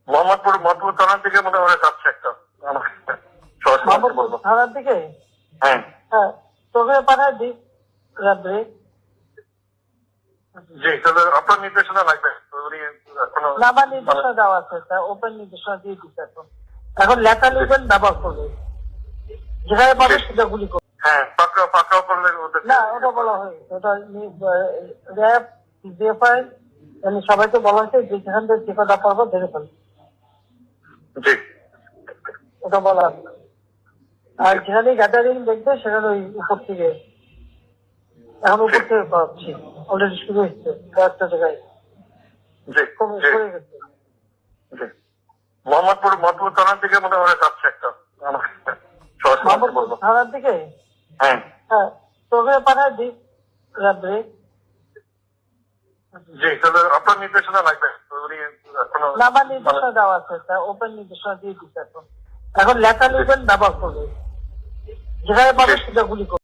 মোহাম্মদপুর মধুপুর থানার দিকে মনে হয় যাচ্ছে একটা মোহাম্মদপুর থানার দিকে। হ্যাঁ হ্যাঁ, তোকে পাঠায় দিই রাত্রে। জি, তাহলে আপনার নির্দেশনা লাগবে। উনি এখনো না, আমার নির্দেশনা দেওয়া আছে, ওপেন নির্দেশনা দিয়ে দিচ্ছে। এখন লেখা লিখবেন, ব্যবহার করবে, যেখানে পাবে সেটা গুলি করবে। হ্যাঁ, পাকড়াও করলে ওদের না, ওটা বলা হয়েছে, ওটা র্যাব ডিএফআই সবাইকে বলা হয়েছে যে যেখান থেকে যে কটা পারবো ধরে ফেলবে, জি ওটা বলা আছে। আর যেখানে গ্যাদারিং দেখবে সেখানে ওই উপর থেকে, এখন উপর থেকে পাচ্ছি, অলরেডি শুরু হচ্ছে কয়েকটা জায়গায়, জি জি কমে গেছে। জি, মোহাম্মদপুর মধুপুর থানার দিকে মনে হয় যাচ্ছে একটা মোহাম্মদপুর থানার দিকে। হ্যাঁ হ্যাঁ, তোকে পাঠায় দিই রাত্রে। জি, তাহলে আপনার নির্দেশনা লাগবে। উনি এখনো না, আমার নির্দেশনা দেওয়া আছে, ওপেন নির্দেশনা দিয়ে দিচ্ছে। এখন লেখা লিখবেন, ব্যবহার করবে, যেখানে পাবে সেটা গুলি করবে।